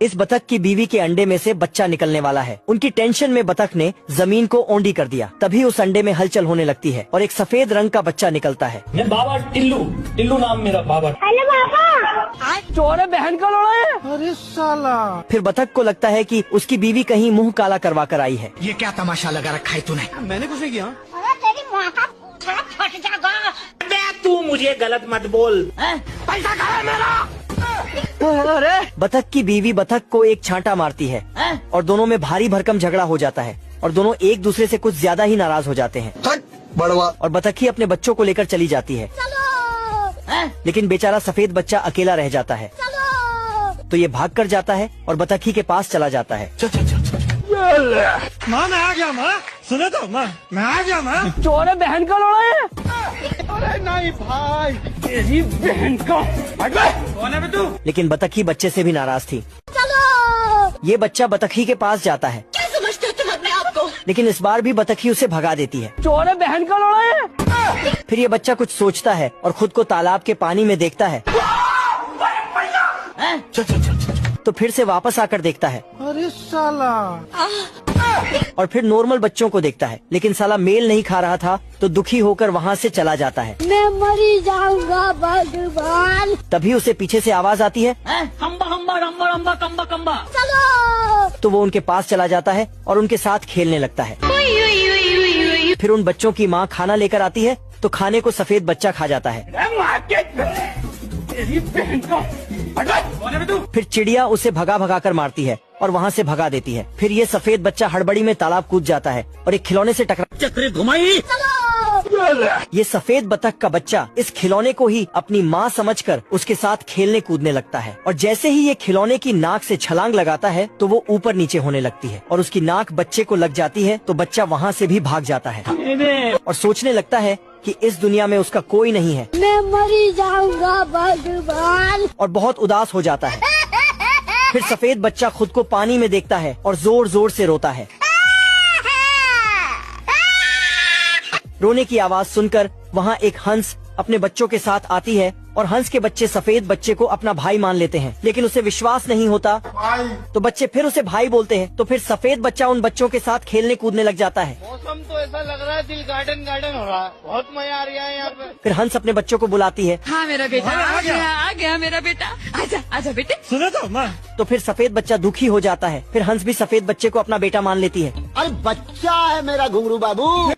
इस बतख की बीवी के अंडे में से बच्चा निकलने वाला है। उनकी टेंशन में बतख ने जमीन को ओंडी कर दिया। तभी उस अंडे में हलचल होने लगती है और एक सफेद रंग का बच्चा निकलता है। मैं बाबा टिल्लू, टिल्लू नाम मेरा बाबा। हेलो पापा। चोर है, बहन का लोड़ा है। अरे साला। फिर बतख को लगता है कि उसकी बीवी कहीं मुंह काला करवा कर आई है। ये क्या तमाशा लगा रखा है तूने? मैंने कुछ नहीं किया। अरे तेरी माँ का फट जाएगा। तू मुझे गलत मत बोल। पैसा कहाँ है मेरा? बतख की बीवी बतख को एक छांटा मारती है और दोनों में भारी भरकम झगड़ा हो जाता है और दोनों एक दूसरे से कुछ ज्यादा ही नाराज हो जाते हैं। बड़वा। और बतखी अपने बच्चों को लेकर चली जाती है, लेकिन बेचारा सफेद बच्चा अकेला रह जाता है। तो ये भाग कर जाता है और बतखी के पास चला जाता है। माँ मैं आ गया माँ। सुनो तो माँ मैं आ गया माँ। चोर है, बहन का लोड़ा है। अरे नहीं भाई। तेरी बहन का। कौन है तू? लेकिन बतखी बच्चे से भी नाराज थी। ये बच्चा बतखी के पास जाता है। क्या समझते हो तुम अपने आप को? लेकिन इस बार भी बतखी उसे भगा देती है। चोर है, बहन का लोड़ा है। फिर ये बच्चा कुछ सोचता है और खुद को तालाब के पानी में देखता है। तो फिर से वापस आकर देखता है। अरे साला। और फिर नॉर्मल बच्चों को देखता है, लेकिन साला मेल नहीं खा रहा था तो दुखी होकर वहाँ से चला जाता है। मैं मरी जाऊंगा भगवान। तभी उसे पीछे से आवाज आती है, हम्बा हम्बा रम्बा रम्बा कम्बा कम्बा। चलो। तो वो उनके पास चला जाता है और उनके साथ खेलने लगता है। फिर उन बच्चों की माँ खाना लेकर आती है तो खाने को सफेद बच्चा खा जाता है। तेरी बहन का। कौन है तू? फिर चिड़िया उसे भगा भगा कर मारती है और वहाँ से भगा देती है। फिर ये सफेद बच्चा हड़बड़ी में तालाब कूद जाता है और एक खिलौने से टकरा। चक्री घुमाई। ये सफेद बतख का बच्चा इस खिलौने को ही अपनी माँ समझकर उसके साथ खेलने कूदने लगता है और जैसे ही ये खिलौने की नाक से छलांग लगाता है तो वो ऊपर नीचे होने लगती है और उसकी नाक बच्चे को लग जाती है तो बच्चा वहाँ से भी भाग जाता है और सोचने लगता है कि इस दुनिया में उसका कोई नहीं है। मैं मरी जाऊंगा भगवान। और बहुत उदास हो जाता है। फिर सफेद बच्चा खुद को पानी में देखता है और जोर जोर से रोता है। रोने की आवाज सुनकर वहाँ एक हंस अपने बच्चों के साथ आती है और हंस के बच्चे सफेद बच्चे को अपना भाई मान लेते हैं, लेकिन उसे विश्वास नहीं होता तो बच्चे फिर उसे भाई बोलते हैं। तो फिर सफेद बच्चा उन बच्चों के साथ खेलने कूदने लग जाता है। मौसम तो ऐसा लग रहा है दिल गार्डन गार्डन हो रहा है। बहुत मजा आ रहा है यहाँ पे। फिर हंस अपने बच्चों को बुलाती है। हाँ मेरा बेटा आ गया मेरा बेटा। आजा आजा बेटे। सुनो तो माँ। तो फिर सफेद बच्चा दुखी हो जाता है। फिर हंस भी सफेद बच्चे को अपना बेटा मान लेती है। अरे बच्चा है मेरा घुंगरू बाबू।